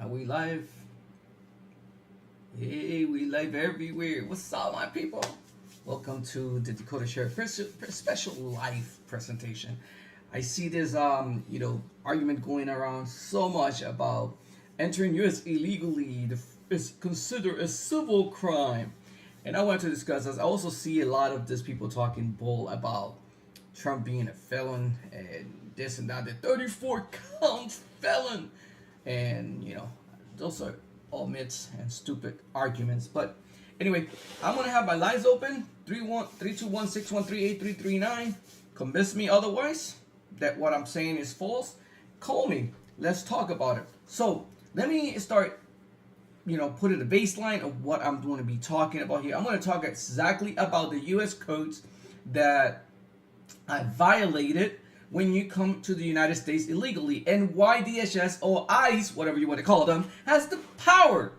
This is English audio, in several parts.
Are we live? Hey, we live everywhere. What's up, my people? Welcome to the Decoder Show special live presentation. I see this argument going around so much about entering US illegally is considered a civil crime. And I want to discuss this. I also see a lot of these people talking bull about Trump being a felon and this and that, the 34 count felon. And those are all myths and stupid arguments. But anyway, I'm gonna have my lines open. 321-613-8339. Convince me otherwise that what I'm saying is false. Call me. Let's talk about it. So let me start putting the baseline of what I'm going to be talking about here. I'm going to talk exactly about the US codes that I violated when you come to the United States illegally, and why DHS or ICE, whatever you want to call them, has the power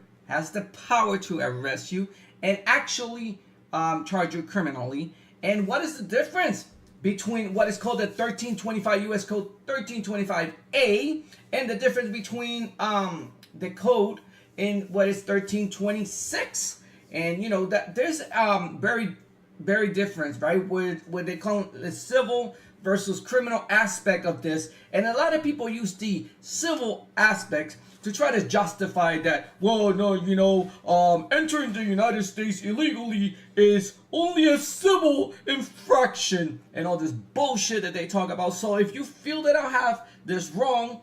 to arrest you and actually charge you criminally. And what is the difference between what is called the 1325 US Code 1325A and the difference between the code in what is 1326? And that there's very difference, right? With what they call the civil versus criminal aspect of this. And a lot of people use the civil aspect to try to justify that, well, no, entering the United States illegally is only a civil infraction and all this bullshit that they talk about. So if you feel that I have this wrong,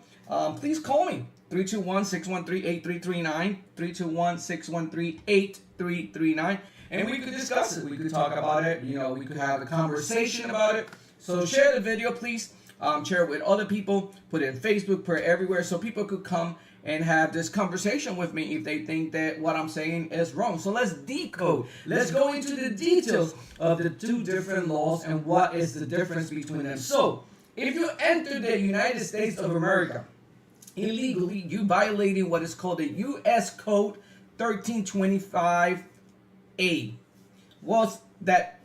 please call me. 321-613-8339, 321-613-8339, and we could discuss it. We could talk about it. We could have a conversation about it. So share the video, please. Share it with other people. Put it in Facebook, put it everywhere, so people could come and have this conversation with me if they think that what I'm saying is wrong. So let's decode. Let's go into the details of the two different laws and what is the difference between them. So if you enter the United States of America illegally, you violating what is called the U.S. Code 1325A. Well, that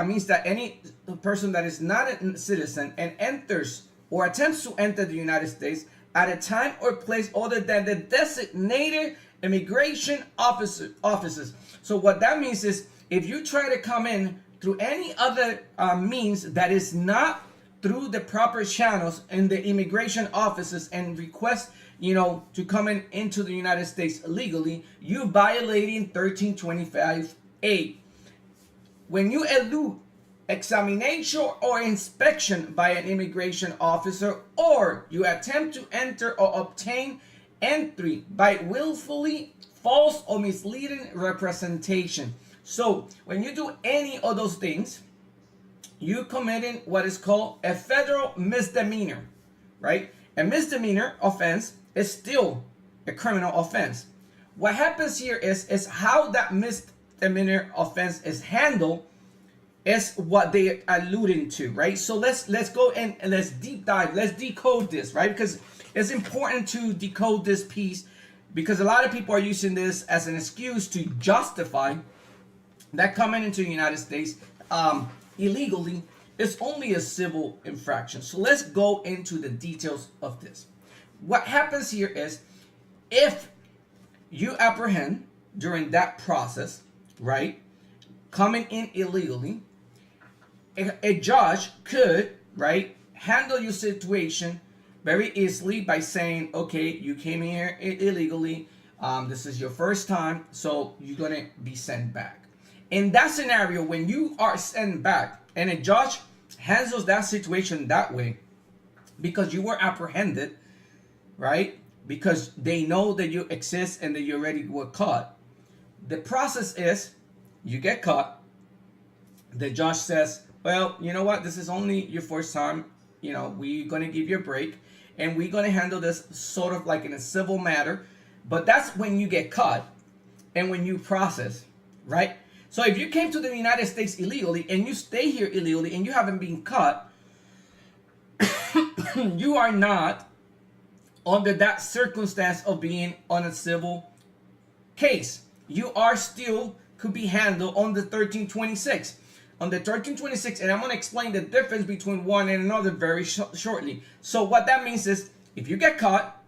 means that any person that is not a citizen and enters or attempts to enter the United States at a time or place other than the designated immigration offices. So what that means is if you try to come in through any other means that is not through the proper channels in the immigration offices and request to come into the United States illegally, you violating 1325A. When you elude examination or inspection by an immigration officer, or you attempt to enter or obtain entry by willfully false or misleading representation. So when you do any of those things, you committing what is called a federal misdemeanor, right? A misdemeanor offense is still a criminal offense. What happens here is how that misdemeanor offense is handled is what they are alluding to, right? So let's go and let's deep dive, let's decode this, right? Because it's important to decode this piece, because a lot of people are using this as an excuse to justify that coming into the United States illegally is only a civil infraction. So let's go into the details of this. What happens here is if you apprehend during that process, right, coming in illegally, a judge could, right, handle your situation very easily by saying, okay, you came here illegally, this is your first time, so you're gonna be sent back. In that scenario, when you are sent back and a judge handles that situation that way, because you were apprehended, right? Because they know that you exist and that you already were caught. The process is you get caught. The judge says, well, you know what? This is only your first time. We're going to give you a break and we're going to handle this sort of like in a civil matter. But that's when you get caught and when you process, right? So if you came to the United States illegally and you stay here illegally and you haven't been caught, you are not under that circumstance of being on a civil case. You are still could be handled on the 1326. On the 1326, and I'm going to explain the difference between one and another very shortly. So what that means is if you get caught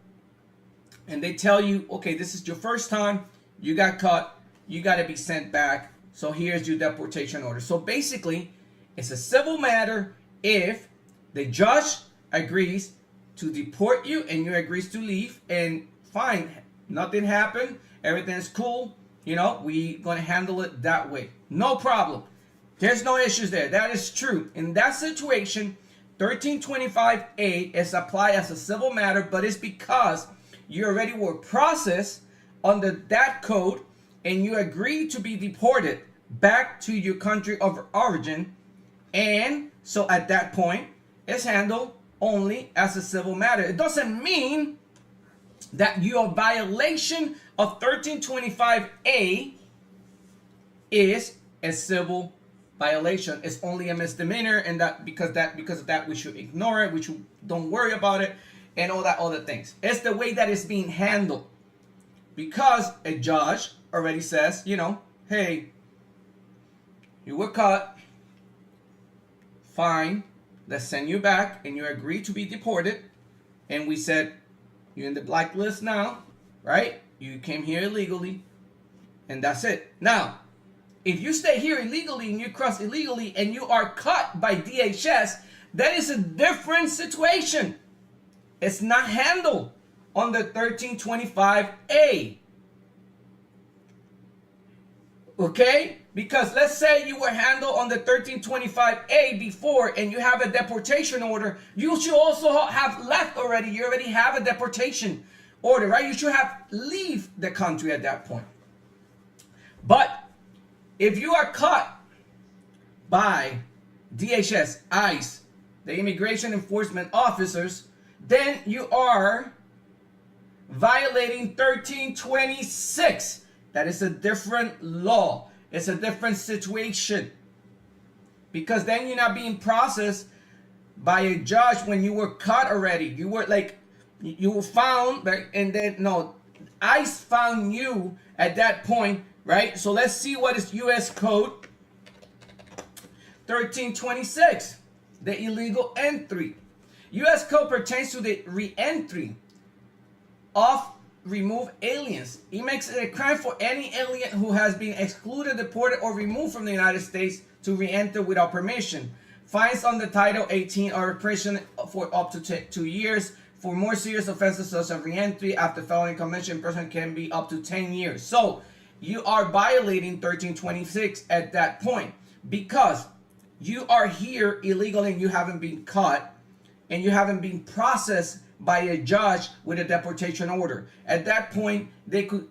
and they tell you, okay, this is your first time, you got caught, you got to be sent back, so here's your deportation order. So basically, it's a civil matter if the judge agrees to deport you and you agrees to leave, and fine, nothing happened, everything's cool, you know, we gonna handle it that way, no problem. There's no issues there. That is true. In that situation, 1325A is applied as a civil matter, but it's because you already were processed under that code and you agreed to be deported back to your country of origin. And so at that point, it's handled only as a civil matter. It doesn't mean that your violation of 1325A is a civil violation. Is only a misdemeanor, and that because of that we should ignore it, we should don't worry about it, and all that other things. It's the way that it's being handled, because a judge already says, you know, hey, you were caught, fine, let's send you back, and you agree to be deported, and we said you're in the blacklist now, right? You came here illegally, and that's it. Now, if you stay here illegally and you cross illegally and you are caught by DHS, that is a different situation. It's not handled under 1325A. Okay? Because let's say you were handled under 1325A before and you have a deportation order, you should also have left already. You already have a deportation order, right? You should have leave the country at that point. But if you are caught by DHS, ICE, the immigration enforcement officers, then you are violating 1326. That is a different law. It's a different situation. Because then you're not being processed by a judge when you were caught already. You were like, you were found, right? And then, no, ICE found you at that point, right? So let's see what is U.S. Code 1326, the illegal entry. U.S. Code pertains to the re-entry of removed aliens. It makes it a crime for any alien who has been excluded, deported, or removed from the United States to re-enter without permission. Fines under Title 18 are repression for up to 2 years. For more serious offenses such as re-entry after felony conviction, person can be up to 10 years. So you are violating 1326 at that point because you are here illegally and you haven't been caught and you haven't been processed by a judge with a deportation order. At that point, they could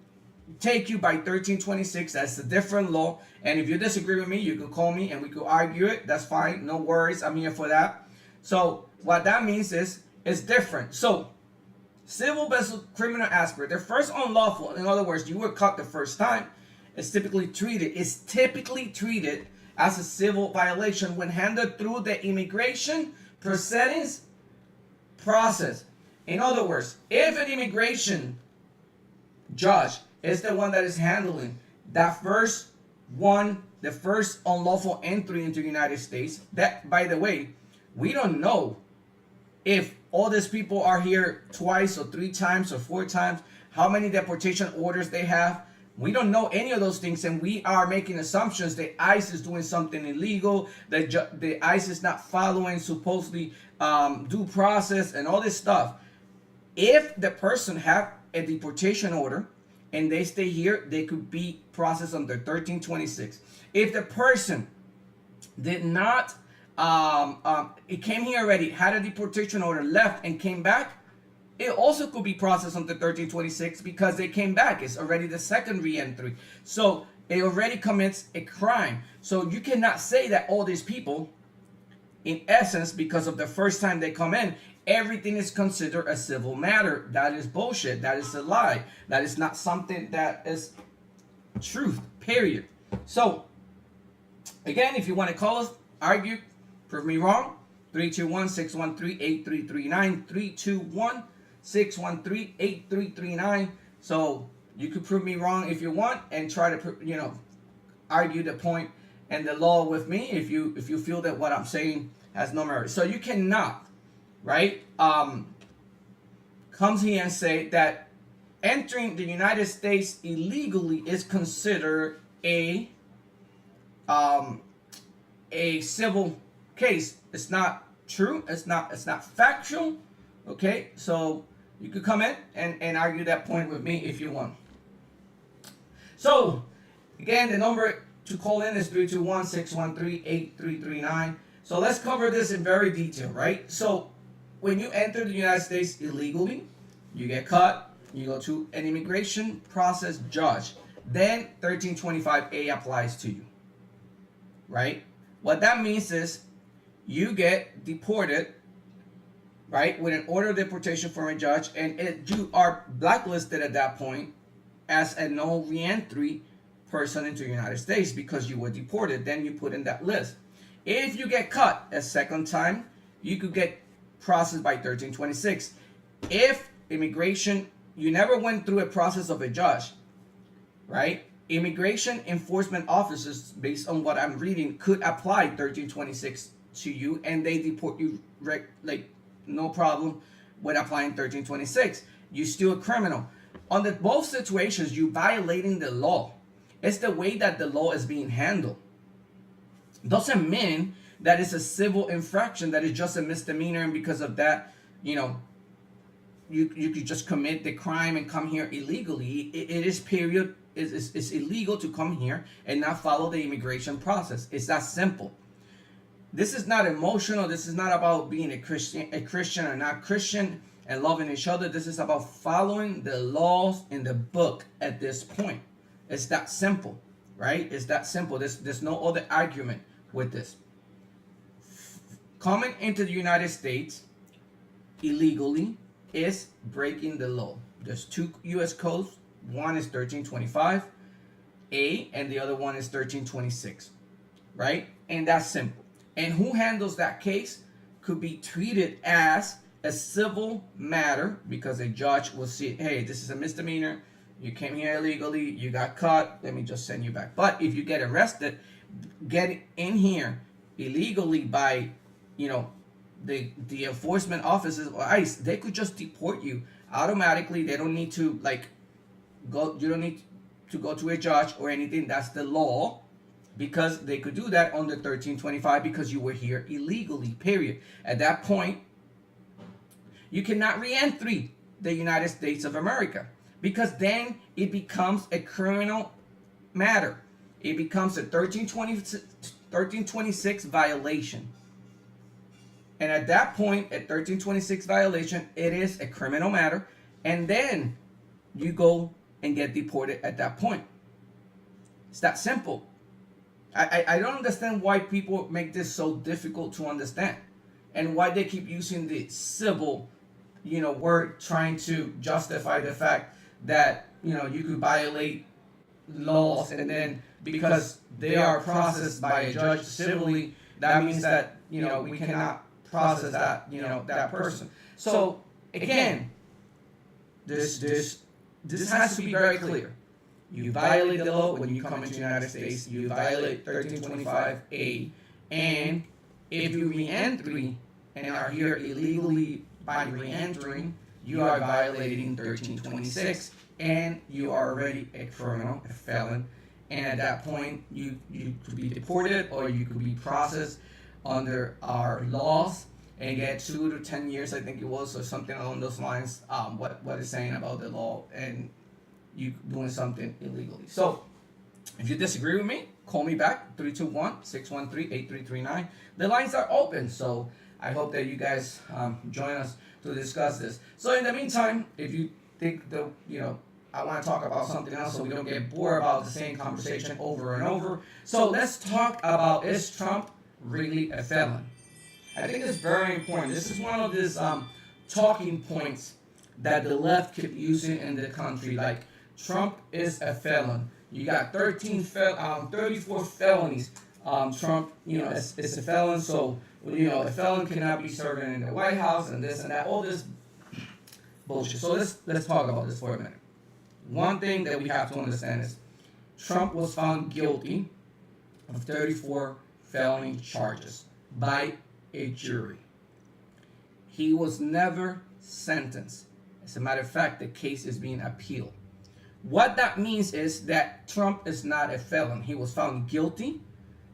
take you by 1326. That's a different law. And if you disagree with me, you could call me and we could argue it. That's fine. No worries. I'm here for that. So what that means is it's different. So civil versus criminal aspect. The first unlawful, in other words, you were caught the first time, is typically treated as a civil violation when handled through the immigration proceedings process. In other words, if an immigration judge is the one that is handling that first one, the first unlawful entry into the United States, that, by the way, we don't know if all these people are here twice or 3 times or 4 times, how many deportation orders they have. We don't know any of those things, and we are making assumptions that ICE is doing something illegal, that the ICE is not following supposedly due process and all this stuff. If the person have a deportation order and they stay here, they could be processed under 1326. If the person did not, it came here already, had a deportation order, left and came back, it also could be processed under 1326 because they came back. It's already the second re-entry. So it already commits a crime. So you cannot say that all these people, in essence, because of the first time they come in, everything is considered a civil matter. That is bullshit. That is a lie. That is not something that is truth, period. So, again, if you want to call us, argue, prove me wrong, 321-613-8339, 321-613-8339. So you could prove me wrong if you want and try to, argue the point and the law with me if you feel that what I'm saying has no merit. So you cannot, right, comes here and say that entering the United States illegally is considered um, a civil case. It's not true. It's not factual. Okay, so you could come in and argue that point with me if you want. So again, the number to call in is 321-613-8339. So let's cover this in very detail, right? So when you enter the United States illegally, you get caught, you go to an immigration process judge. Then 1325A applies to you, right? What that means is you get deported, right, with an order of deportation from a judge, and you are blacklisted at that point as a no reentry person into the United States because you were deported. Then you put in that list. If you get caught a second time, you could get processed by 1326. If immigration, you never went through a process of a judge, right? Immigration enforcement officers, based on what I'm reading, could apply 1326 to you, and they deport you like no problem with applying 1326. You're still a criminal. Under both situations, you violating the law. It's the way that the law is being handled. Doesn't mean that it's a civil infraction, that is just a misdemeanor, and because of that, you could just commit the crime and come here illegally. It is period. It's illegal to come here and not follow the immigration process. It's that simple. This is not emotional. This is not about being a Christian or not Christian and loving each other. This is about following the laws in the book at this point. It's that simple, right? It's that simple. There's no other argument with this. Coming into the United States illegally is breaking the law. There's two U.S. codes. One is 1325A and the other one is 1326, right? And that's simple. And who handles that case could be treated as a civil matter because a judge will see, hey, this is a misdemeanor. You came here illegally. You got caught. Let me just send you back. But if you get arrested, get in here illegally by, the enforcement officers or ICE, they could just deport you automatically. They don't need to go. You don't need to go to a judge or anything. That's the law, because they could do that under 1325 because you were here illegally. Period. At that point, you cannot re-enter the United States of America, because then it becomes a criminal matter. It becomes a 1326 violation. And at that point, a 1326 violation, it is a criminal matter. And then you go and get deported at that point. It's that simple. I don't understand why people make this so difficult to understand, and why they keep using the civil, word, trying to justify the fact that, you could violate laws, and then because they are processed by a judge civilly, that means that, we cannot process that, that person. So again, this has to be very clear. You violate the law when you come into the United States. You violate 1325A, and if you re-enter and are here illegally by re-entering, you are violating 1326, and you are already a criminal, a felon. And at that point, you could be deported, or you could be processed under our laws and get 2 to 10 years, I think it was, or something along those lines. What it's saying about the law and you doing something illegally. So if you disagree with me, call me back, 321-613-8339. The lines are open, so I hope that you guys join us to discuss this. So in the meantime, if you think I want to talk about something else so we don't get bored about the same conversation over and over. So let's talk about, is Trump really a felon? I think it's very important. This is one of these talking points that the left keep using in the country. Like, Trump is a felon. You got 34 felonies. Trump, is a felon. So, a felon cannot be serving in the White House and this and that. All this bullshit. So let's talk about this for a minute. One thing that we have to understand is Trump was found guilty of 34 felony charges by a jury. He was never sentenced. A As a matter of fact, the case is being appealed. What that means is that Trump is not a felon. He was found guilty,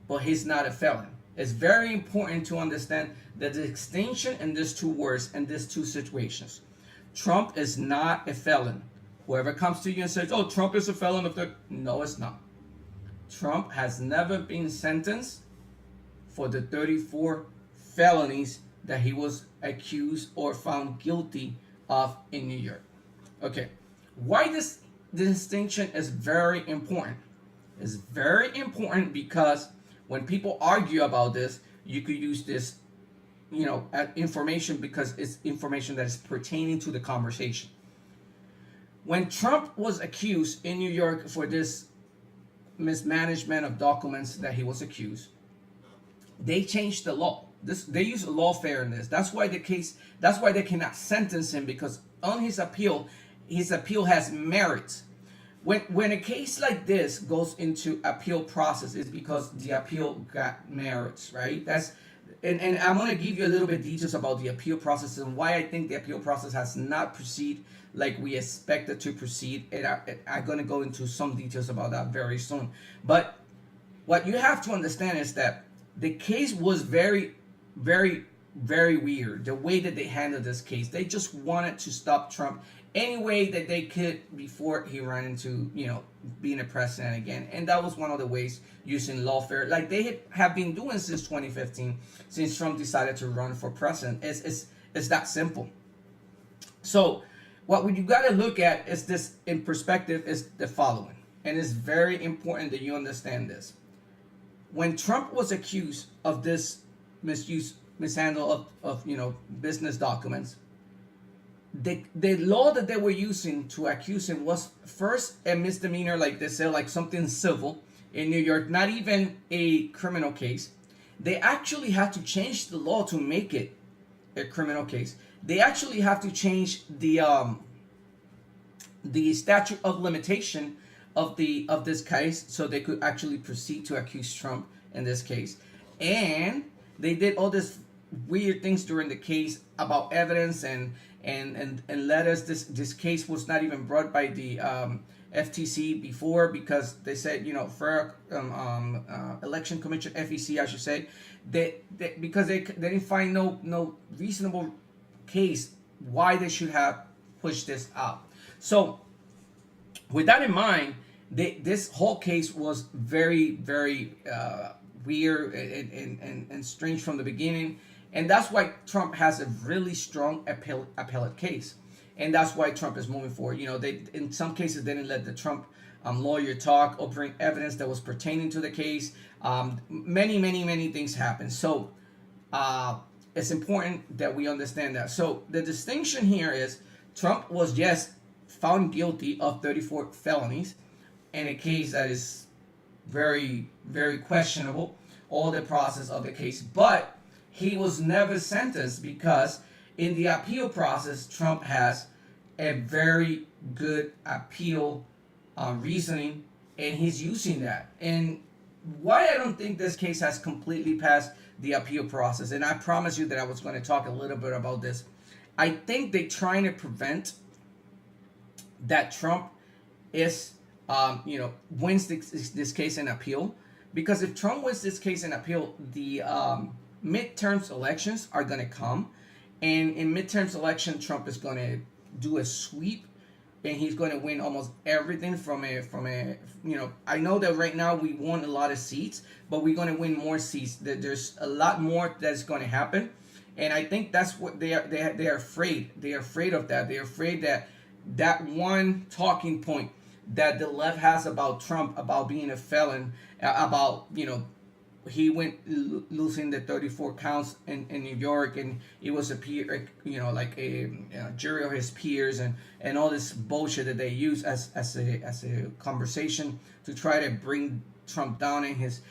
but he's not a felon. It's very important to understand the distinction in these two words and these two situations. Trump is not a felon. Whoever comes to you and says, "Oh, Trump is a felon," no, it's not. Trump has never been sentenced for the 34 felonies that he was accused or found guilty of in New York. Okay, why this distinction is very important? It's very important because when people argue about this, you could use this, information, because it's information that is pertaining to the conversation. When Trump was accused in New York for this mismanagement of documents that he was accused, they changed the law. They use lawfare in this. That's why they cannot sentence him, because on his appeal has merit. When a case like this goes into appeal process, it's because the appeal got merits, right? And I'm going to give you a little bit details about the appeal process and why I think the appeal process has not proceeded like we expected to proceed. And I'm going to go into some details about that very soon. But what you have to understand is that the case was very, very, very weird. The way that they handled this case, they just wanted to stop Trump any way that they could before he ran into, being a president again. And that was one of the ways, using lawfare, like they have been doing since 2015, since Trump decided to run for president. It's that simple. So what you got to look at is this in perspective is the following. And it's very important that you understand this. When Trump was accused of this mishandle of business documents, the law that they were using to accuse him was first a misdemeanor, like they said, like something civil in New York, not even a criminal case. They actually had to change the law to make it a criminal case. They actually have to change the statute of limitation of this case, so they could actually proceed to accuse Trump in this case. And they did all this weird things during the case about evidence and letters. This case was not even brought by the FTC before, because they said, for election commission, FEC I should say, because they didn't find no reasonable case why they should have pushed this out. So with that in mind, this whole case was very, very weird and strange from the beginning. And that's why Trump has a really strong appellate case. And that's why Trump is moving forward. They in some cases they didn't let the Trump lawyer talk or bring evidence that was pertaining to the case. Many things happened. So it's important that we understand that. So the distinction here is Trump was, yes, found guilty of 34 felonies in a case that is very, very questionable, all the process of the case. But he was never sentenced, because in the appeal process, Trump has a very good appeal reasoning, and he's using that. And why I don't think this case has completely passed the appeal process, and I promise you that I was going to talk a little bit about this. I think they're trying to prevent that Trump wins this case in appeal, because if Trump wins this case in appeal, the midterms elections are going to come, and in midterms election, Trump is going to do a sweep, and he's going to win almost everything from a I know that right now we won a lot of seats, but we're going to win more seats. There's a lot more that's going to happen, and I think that's what they are afraid. They're afraid of that. They're afraid that one talking point that the left has about Trump, about being a felon, about he went losing the 34 counts in New York, and it was a peer, like a jury of his peers, and all this bullshit that they use as a conversation to try to bring Trump down and his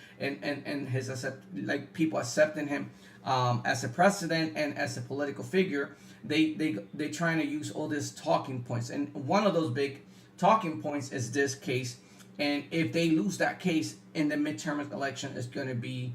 people accepting him as a president and as a political figure. They trying to use all these talking points, and one of those big talking points is this case. And if they lose that case in the midterm election, it's going to be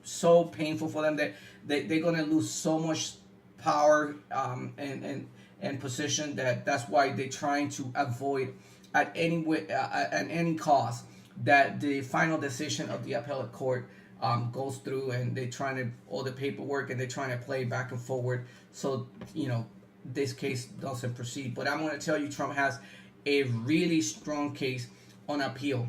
so painful for them that they're going to lose so much power, and and position that's why they're trying to avoid at any way, at any cost, that the final decision of the appellate court goes through, and they're trying to all the paperwork, and they're trying to play back and forward, so this case doesn't proceed. But I'm going to tell you, Trump has a really strong case on appeal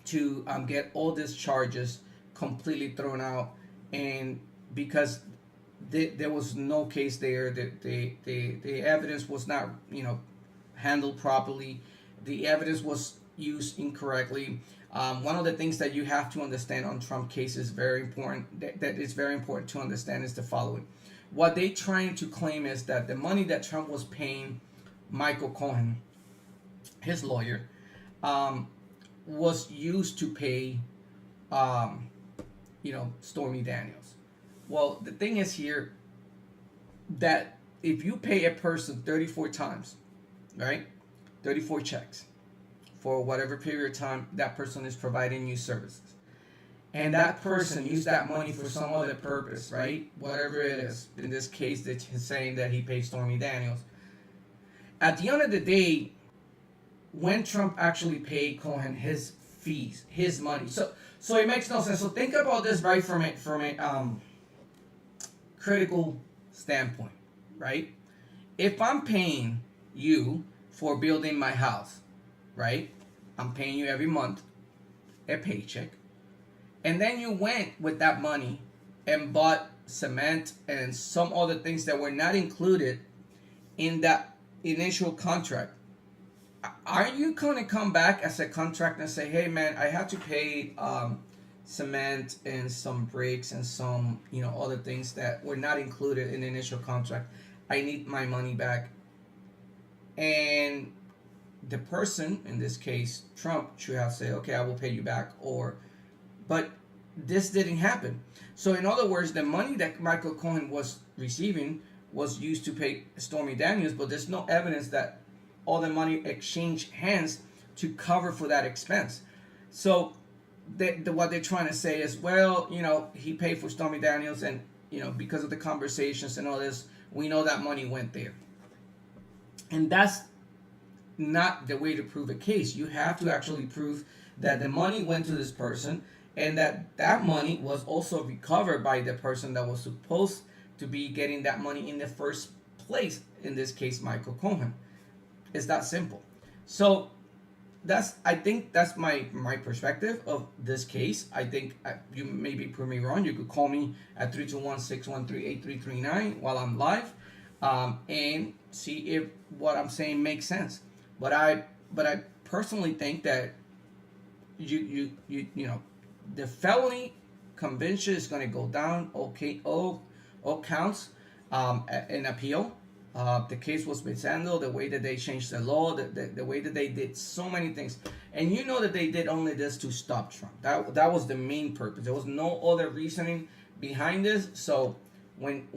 to get all these charges completely thrown out, and because there was no case there, the evidence was not handled properly, the evidence was used incorrectly. One of the things that you have to understand on Trump case is very important, that is very important to understand, is the following. What they trying to claim is that the money that Trump was paying Michael Cohen, his lawyer, was used to pay Stormy Daniels. Well, the thing is here that if you pay a person 34 times, right, 34 checks for whatever period of time that person is providing you services, and that person used that money for some other purpose, right, whatever it is, in this case that he's saying that he paid Stormy Daniels, at the end of the day, when Trump actually paid Cohen his fees, his money, so it makes no sense. So think about this, right, from a critical standpoint, right? If I'm paying you for building my house, right? I'm paying you every month a paycheck, and then you went with that money and bought cement and some other things that were not included in that initial contract. Are you going to come back as a contractor and say, hey man, I have to pay cement and some bricks and some other things that were not included in the initial contract, I need my money back? And the person, in this case Trump, should have said, okay, I will pay you back. But this didn't happen. So in other words, the money that Michael Cohen was receiving was used to pay Stormy Daniels, but there's no evidence that all the money exchanged hands to cover for that expense. So what they're trying to say is, well, he paid for Stormy Daniels, and because of the conversations and all this, we know that money went there. And that's not the way to prove a case. You have to actually prove that the money went to this person, and that money was also recovered by the person that was supposed to be getting that money in the first place, in this case Michael Cohen. It's that simple. So I think that's my perspective of this case. I think you maybe prove me wrong. You could call me at 321-613-8339 while I'm live, and see if what I'm saying makes sense. But I personally think that you the felony conviction is going to go down. Okay, all counts in appeal. The case was mishandled, the way that they changed the law, the way that they did so many things. And that they did only this to stop Trump. That was the main purpose. There was no other reasoning behind this. So when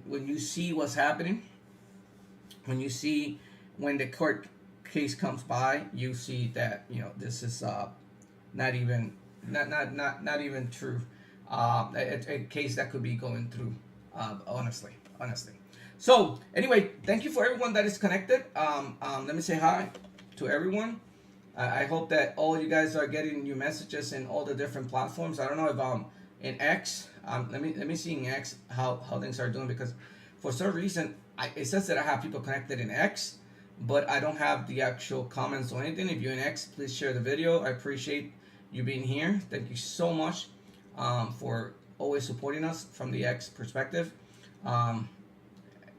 you see what's happening, when the court case comes by, you see that this is not even true. A case that could be going through, honestly. So anyway, thank you for everyone that is connected. Let me say hi to everyone. I hope that all you guys are getting your messages in all the different platforms. I don't know if in X. Let me see in X how things are doing, because for some reason it says that I have people connected in X, but I don't have the actual comments or anything. If you're in X, please share the video. I appreciate you being here. Thank you so much for always supporting us from the X perspective.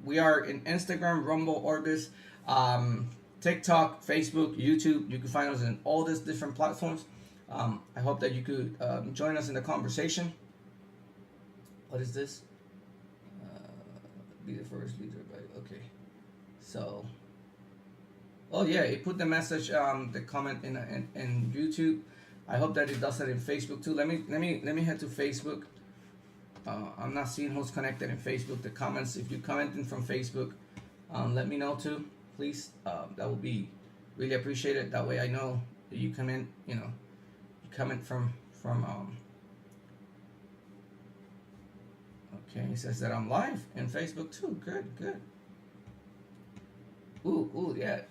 We are in Instagram, Rumble, Orbis, TikTok, Facebook, YouTube. You can find us in all these different platforms. I hope that you could join us in the conversation. What is this? Be the first leader. Okay. So, oh yeah, it put the message, the comment in YouTube. I hope that it does that in Facebook too. Let me head to Facebook. I'm not seeing who's connected in Facebook. The comments, if you're commenting from Facebook, let me know too, please. That would be really appreciated. That way I know that you comment, you comment from okay, he says that I'm live in Facebook too. Good. Ooh, yeah.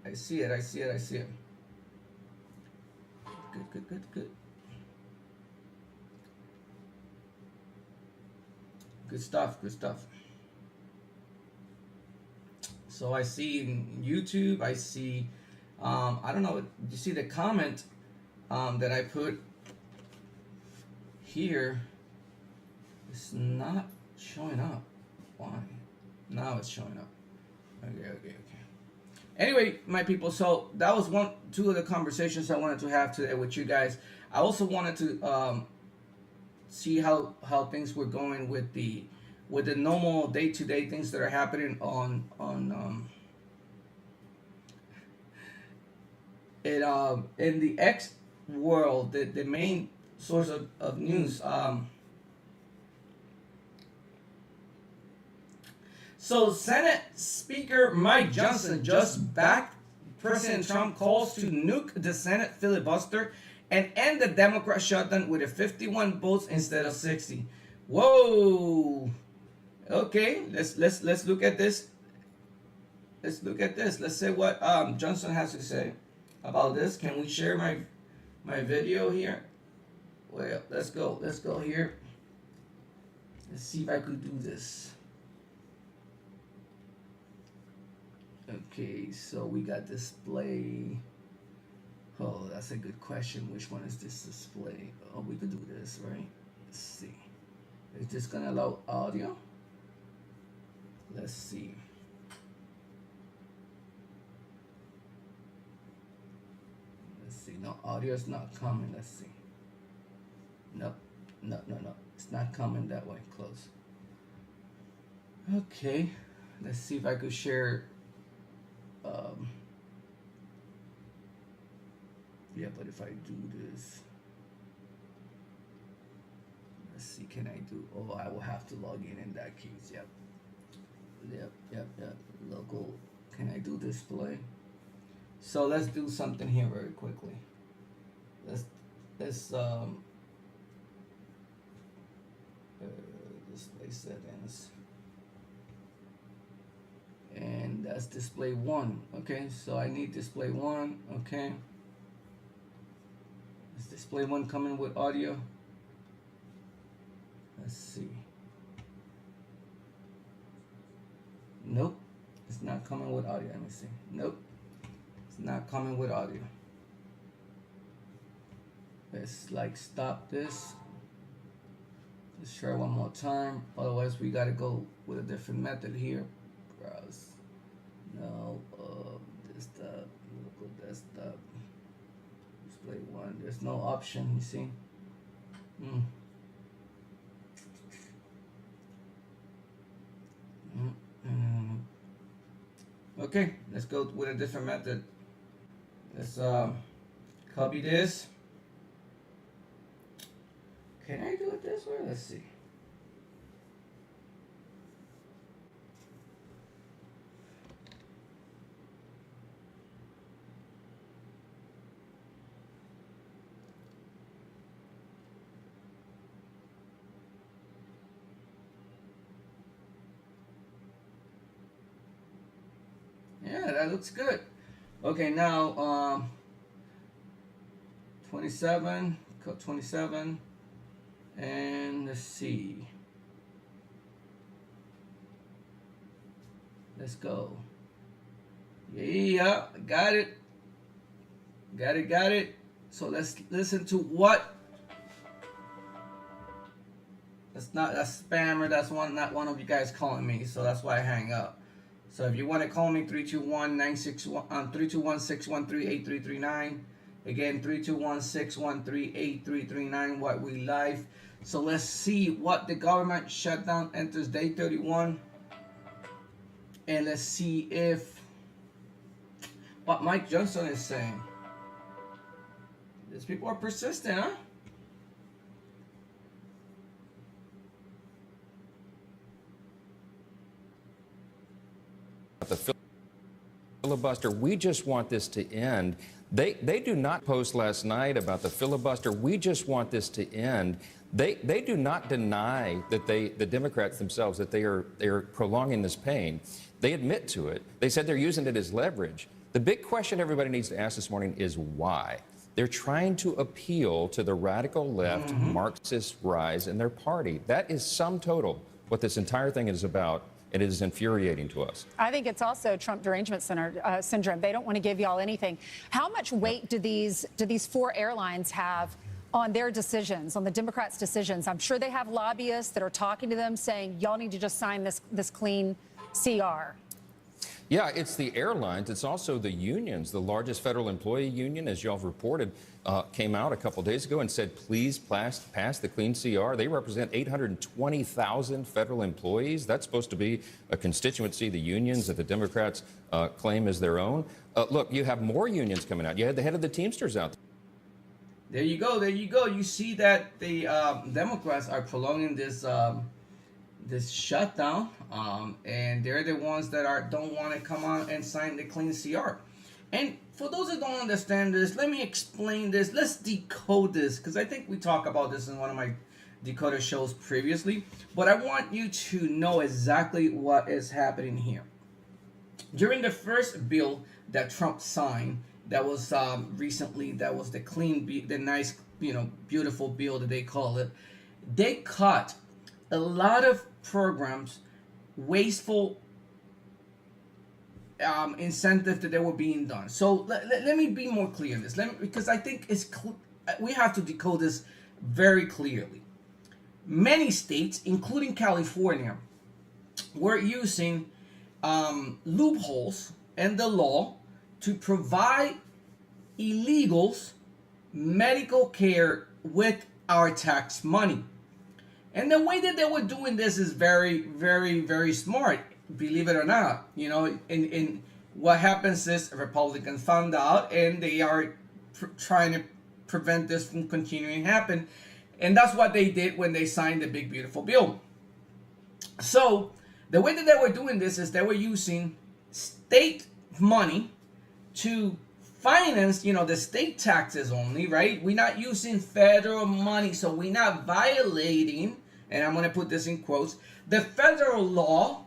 I see it. Good. Good stuff. So I see in YouTube, I see, I don't know, you see the comment that I put here. It's not showing up. Why? Now it's showing up. Okay. Anyway, my people, so that was two of the conversations I wanted to have today with you guys. I also wanted to see how things were going with the normal day-to-day things that are happening on in the X world, the main source of news. So Senate Speaker Mike Johnson just backed President Trump calls to nuke the Senate filibuster and end the Democrat shutdown with a 51 votes instead of 60. Whoa. Okay, let's look at this. Let's look at this. Let's see what Johnson has to say about this. Can we share my video here? Well, let's go here. Let's see if I could do this. Okay, so we got display. Oh, that's a good question. Which one is this display? Oh, we could do this, right? Let's see. Is this gonna allow audio? Let's see. No, audio is not coming. Let's see. Nope. No. It's not coming that way. Close. Okay. Let's see if I could share. Yeah, but if I do this, let's see. Can I do? Oh, I will have to log in that case. Yep. Local. Can I do display? So let's do something here very quickly. Let's display settings, and that's display 1. Okay, so I need display 1. Okay, is display 1 coming with audio? Let's see. Nope, it's not coming with audio. Let me see. Nope, it's not coming with audio. Let's stop this. Let's try one more time. Otherwise, we gotta go with a different method here. Browse. No, desktop, local desktop, display 1. There's no option. You see. Okay, let's go with a different method. Let's copy this. Can I do it this way? Let's see. Yeah, that looks good. Okay, now 27, code 27. And let's see. Let's go. Yeah, got it. Got it. So let's listen to what. That's spammer. That's not one of you guys calling me. So that's why I hang up. So if you want to call me, 321-613-8339. Again, 321-613-8339. What we live. So let's see what the government shutdown enters day 31. And let's see if what Mike Johnson is saying. These people are persistent, huh? The filibuster, we just want this to end. They do not post last night about the filibuster. We just want this to end. They do not deny that the Democrats themselves, that they are prolonging this pain. They admit to it. They said they're using it as leverage. The big question everybody needs to ask this morning is why. They're trying to appeal to the radical left Marxist rise in their party. That is sum total what this entire thing is about. It is infuriating to us. I think it's also Trump derangement syndrome. They don't want to give y'all anything. How much weight do these four airlines have on their decisions, on the Democrats' decisions? I'm sure they have lobbyists that are talking to them saying, y'all need to just sign this clean CR. Yeah, it's the airlines. It's also the unions. The largest federal employee union, as y'all have reported, came out a couple days ago and said, please pass the clean CR. They represent 820,000 federal employees. That's supposed to be a constituency, the unions that the Democrats claim as their own. Look, you have more unions coming out. You had the head of the Teamsters out. There you go. There you go. You see that the Democrats are prolonging this this shutdown, and they're the ones that don't want to come on and sign the clean CR. And for those that don't understand this, let me explain this. Let's decode this, because I think we talked about this in one of my Decoder shows previously. But I want you to know exactly what is happening here. During the first bill that Trump signed, that was recently, that was the the nice, beautiful bill that they call it. They cut a lot of programs, wasteful incentive that they were being done. So let me be more clear in this, because I think we have to decode this very clearly. Many states, including California, were using loopholes in the law to provide illegals medical care with our tax money. And the way that they were doing this is very, very, very smart, believe it or not. In what happens is Republicans found out, and they are trying to prevent this from continuing to happen. And that's what they did when they signed the big, beautiful bill. So the way that they were doing this is they were using state money to finance, the state taxes only, right? We're not using federal money, so we're not violating, and I'm going to put this in quotes, the federal law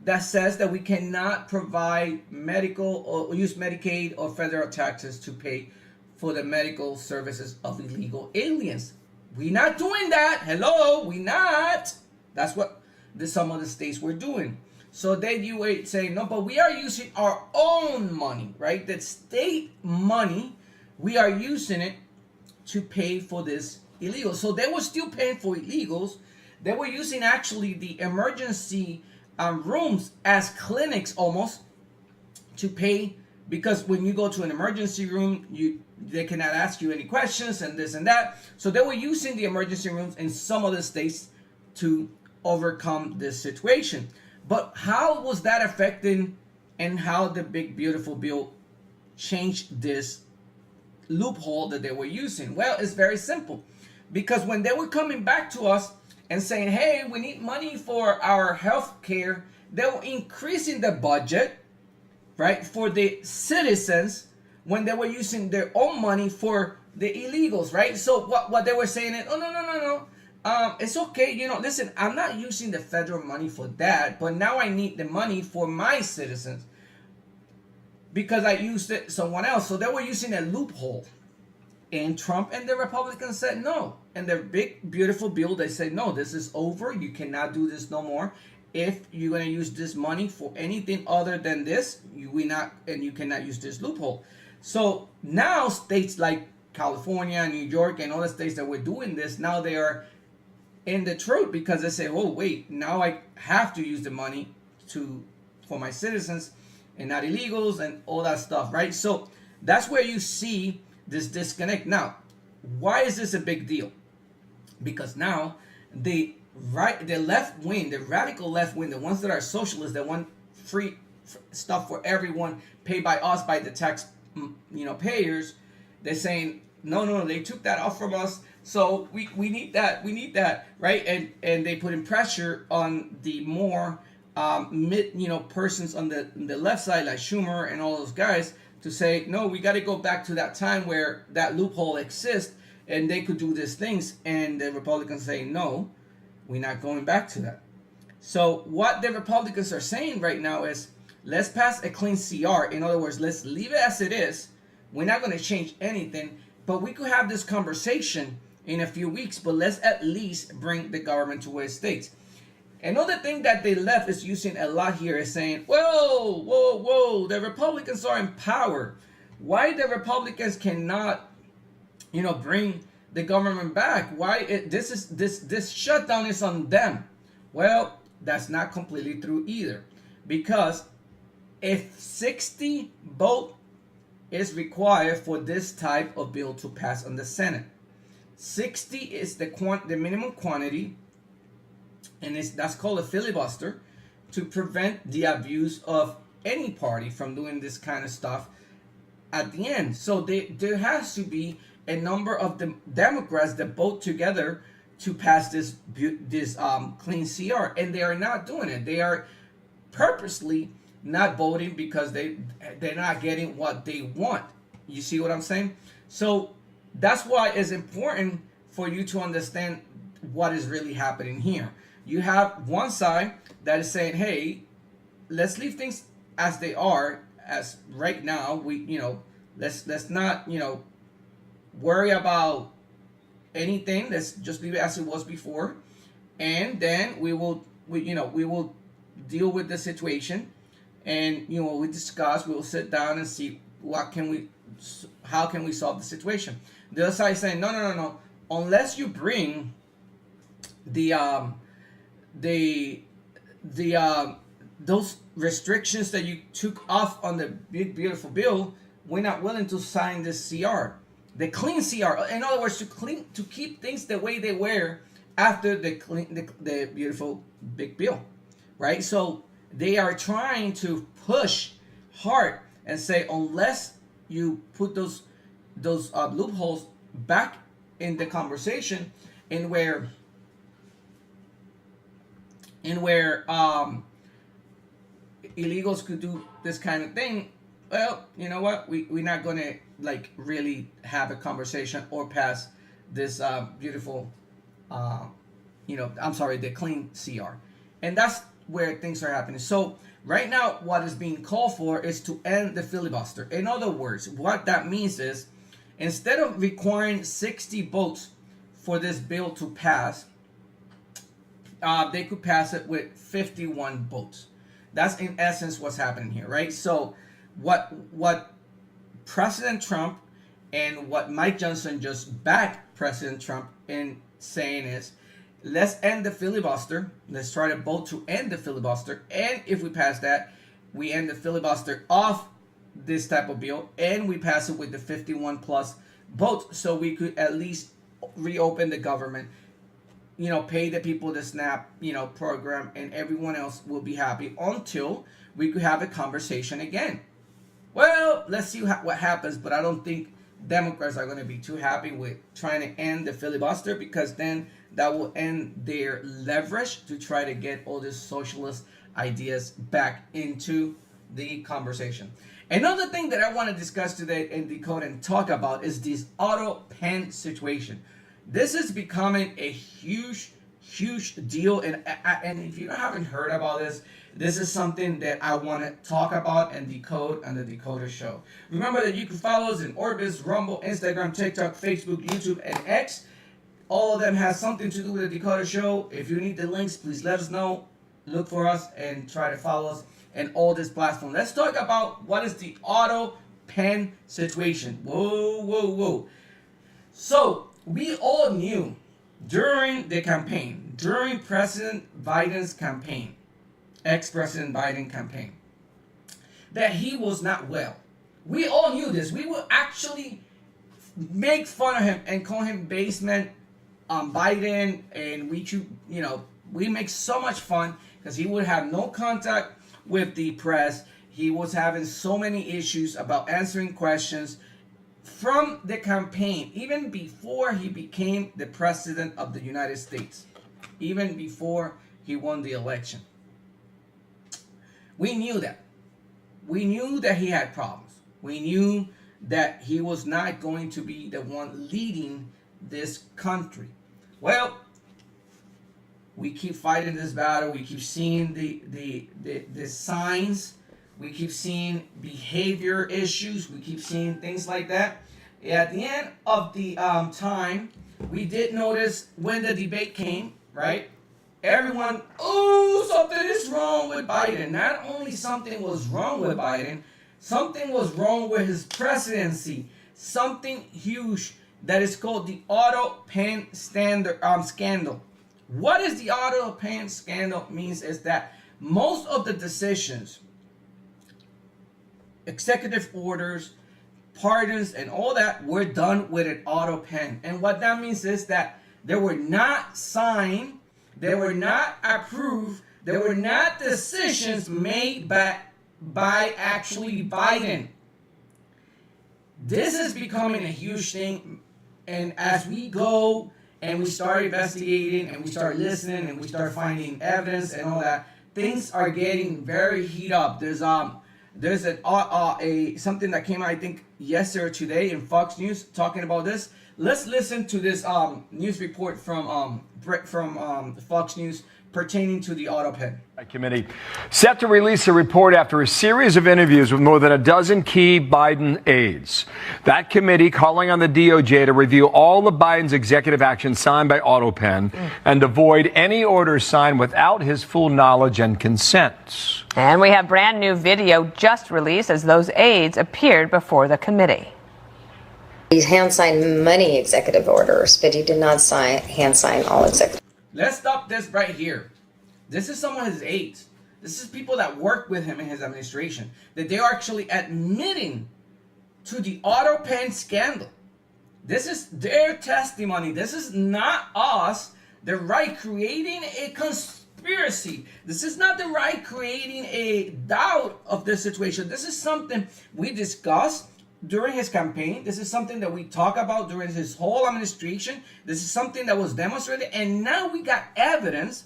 that says that we cannot provide medical or use Medicaid or federal taxes to pay for the medical services of illegal aliens. We're not doing that. Hello, we're not. That's what some of the states were doing. So then you were saying, no, but we are using our own money, right? That state money, we are using it to pay for this illegal. So they were still paying for illegals. They were using actually the emergency rooms as clinics almost to pay, because when you go to an emergency room, they cannot ask you any questions and this and that. So they were using the emergency rooms in some of the states to overcome this situation. But how was that affecting, and how the big beautiful bill changed this loophole that they were using? Well, it's very simple, because when they were coming back to us and saying, hey, we need money for our health care, they were increasing the budget, right, for the citizens, when they were using their own money for the illegals, right? So what they were saying is, oh, no. It's okay, listen, I'm not using the federal money for that, but now I need the money for my citizens because I used it someone else. So they were using a loophole. And Trump and the Republicans said no. And their big, beautiful bill, they said, no, this is over. You cannot do this no more. If you're going to use this money for anything other than this, you cannot use this loophole. So now states like California, New York, and all the states that were doing this, now they are in the truth, because they say, oh, wait, now I have to use the money for my citizens and not illegals and all that stuff, right? So that's where you see this disconnect. Now, why is this a big deal? Because now the left wing, the radical left wing, the ones that are socialists, that want free stuff for everyone, paid by us, by the tax, payers, they're saying, no, they took that off from us. So we need that, right? And they put in pressure on the more persons on the left side, like Schumer and all those guys, to say, no, we got to go back to that time where that loophole exists and they could do these things. And the Republicans say, no, we're not going back to that. So what the Republicans are saying right now is, let's pass a clean CR. In other words, let's leave it as it is. We're not going to change anything, but we could have this conversation in a few weeks, but let's at least bring the government to where it states. Another thing that the left is using a lot here is saying, whoa, the Republicans are in power. Why the Republicans cannot, bring the government back? Why this shutdown is on them? Well, that's not completely true either, because if 60 vote is required for this type of bill to pass on the Senate, 60 is the minimum quantity, and that's called a filibuster, to prevent the abuse of any party from doing this kind of stuff at the end. So there has to be a number of the Democrats that vote together to pass this clean CR, and they are not doing it. They are purposely not voting because they're not getting what they want. You see what I'm saying? So that's why it's important for you to understand what is really happening here. You have one side that is saying, hey, let's leave things as they are, as right now. Let's not worry about anything. Let's just leave it as it was before, and then we will deal with the situation, and we discuss. We will sit down and see how can we solve the situation. The other side is saying, no. Unless you bring those restrictions that you took off on the big beautiful bill, we're not willing to sign this CR, the clean CR. In other words, to keep things the way they were after the beautiful big bill, right? So they are trying to push hard and say, unless you put those loopholes back in the conversation, in where illegals could do this kind of thing, well, you know what? We're not going to really have a conversation or pass this beautiful, the clean CR. And that's where things are happening. So right now, what is being called for is to end the filibuster. In other words, what that means is, instead of requiring 60 votes for this bill to pass, they could pass it with 51 votes. That's in essence what's happening here, right? So what President Trump and what Mike Johnson just backed President Trump in saying is, let's end the filibuster. Let's try to vote to end the filibuster. And if we pass that, we end the filibuster off this type of bill, and we pass it with the 51 plus votes, so we could at least reopen the government, pay the people the SNAP, program, and everyone else will be happy until we could have a conversation again. Well, let's see what happens, but I don't think Democrats are going to be too happy with trying to end the filibuster, because then that will end their leverage to try to get all these socialist ideas back into the conversation. Another thing that I want to discuss today and decode and talk about is this auto pen situation. This is becoming a huge deal, and if you haven't heard about this, this is something that I want to talk about and decode on the Decoder Show. Remember that you can follow us in Orbis, Rumble, Instagram, TikTok, Facebook, YouTube, and X. All of them has something to do with the Decoder Show. If you need the links, please let us know. Look for us and try to follow us and all this platform. Let's talk about what is the auto pen situation. Whoa. So we all knew during the campaign, during President Biden's campaign, ex-President Biden campaign, that he was not well. We all knew this. We would actually make fun of him and call him basement Biden, and we make so much fun because he would have no contact with the press. He was having so many issues about answering questions from the campaign, even before he became the president of the United States, even before he won the election. We knew that. We knew that he had problems. We knew that he was not going to be the one leading this country. Well, we keep fighting this battle. We keep seeing the signs. We keep seeing behavior issues. We keep seeing things like that. At the end of the time, we did notice when the debate came, right? Everyone, oh, something is wrong with Biden. Not only something was wrong with Biden, something was wrong with his presidency. Something huge that is called the auto pen scandal. What is the auto pen scandal means is that most of the decisions, executive orders, pardons, and all that were done with an auto pen. And what that means is that they were not signed, they were not approved, they were not decisions made by actually Biden. This is becoming a huge thing, and as we go and we start investigating and we start listening and we start finding evidence and all that, things are getting very heat up. There's something that came out, I think, yesterday or today in Fox News talking about this. Let's listen to this news report from Fox News pertaining to the auto pen. Committee set to release a report after a series of interviews with more than a dozen key Biden aides. That committee calling on the DOJ to review all of Biden's executive actions signed by AutoPen and avoid any orders signed without his full knowledge and consent. And we have brand new video just released as those aides appeared before the committee. He hand-signed many executive orders, but he did not hand-sign all executive. Let's stop this right here. This is some of his aides. This is people that work with him in his administration. That they are actually admitting to the auto pen scandal. This is their testimony. This is not us, the right, creating a conspiracy. This is not the right creating a doubt of the situation. This is something we discussed during his campaign. This is something that we talk about during his whole administration. This is something that was demonstrated, and now we got evidence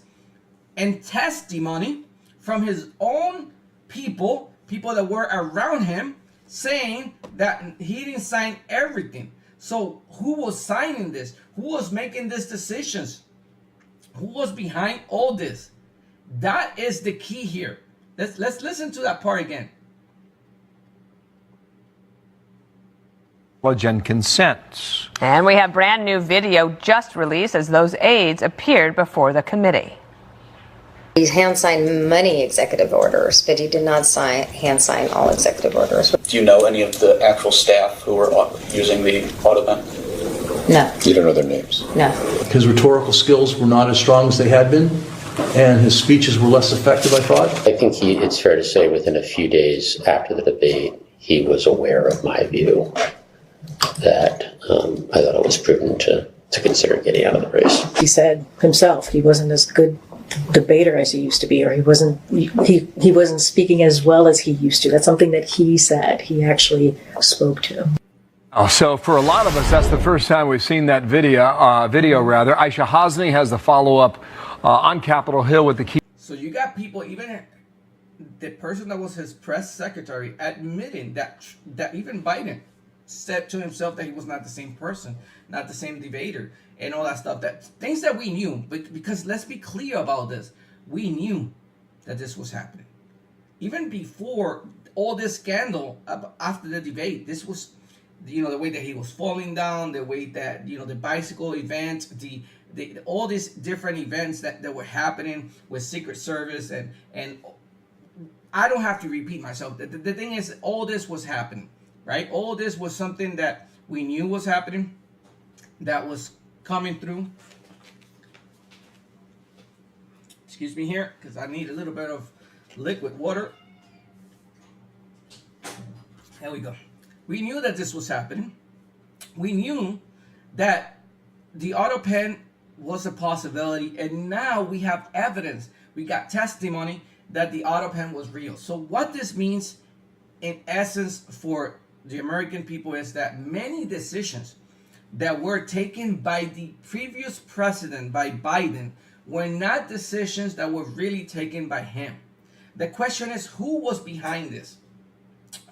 and testimony from his own people that were around him, saying that he didn't sign everything. So who was signing this? Who was making these decisions? Who was behind all this? That is the key here. Let's listen to that part again. And consent. And we have brand new video just released as those aides appeared before the committee. He hand-signed many executive orders, but he did not hand-sign all executive orders. Do you know any of the actual staff who were using the auto pen? No. You don't know their names? No. His rhetorical skills were not as strong as they had been, and his speeches were less effective, I thought. I think it's fair to say within a few days after the debate, he was aware of my view that I thought it was prudent to consider getting out of the race. He said himself he wasn't as good debater as he used to be, or he wasn't speaking as well as he used to. That's something that he said. He actually spoke to. Oh, so for a lot of us, that's the first time we've seen that video. Aisha Hosni has the follow-up on Capitol Hill with the key. So you got people, even the person that was his press secretary, admitting that even Biden said to himself that he was not the same person, not the same debater, and all that stuff. That things that we knew, but because let's be clear about this, we knew that this was happening. Even before all this scandal after the debate, this was, the way that he was falling down, the way that, the bicycle event, the all these different events that were happening with Secret Service, and I don't have to repeat myself. The thing is, all this was happening. Right? All this was something that we knew was happening, that was coming through. Excuse me here, because I need a little bit of liquid water. There we go. We knew that this was happening. We knew that the auto pen was a possibility, and now we have evidence. We got testimony that the auto pen was real. So what this means, in essence, for the American people is that many decisions that were taken by the previous president, by Biden, were not decisions that were really taken by him. The question is, who was behind this?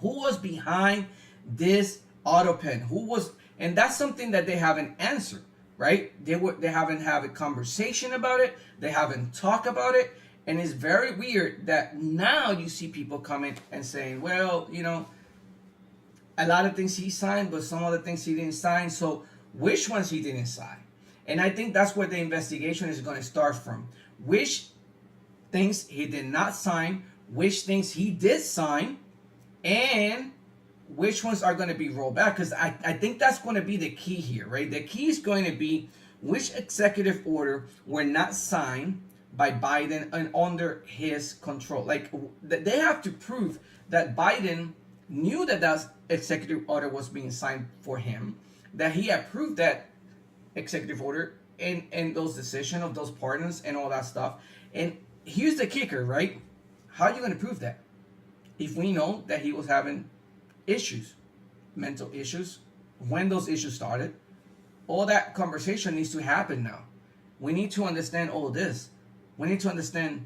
Who was behind this auto pen? Who was, and that's something that they haven't answered, right? They haven't had a conversation about it. They haven't talked about it. And it's very weird that now you see people coming and saying, well, you know, a lot of things he signed, but some other things he didn't sign. So which ones he didn't sign? And I think that's where the investigation is going to start from. Which things he did not sign, which things he did sign, and which ones are going to be rolled back. Because I think that's going to be the key here, right? The key is going to be which executive order were not signed by Biden and under his control. Like, they have to prove that Biden knew that that executive order was being signed for him, that he approved that executive order and those decisions of those pardons and all that stuff. And here's the kicker, right? How are you going to prove that if we know that he was having issues, mental issues, when those issues started? All that conversation needs to happen now. We need to understand all this. We need to understand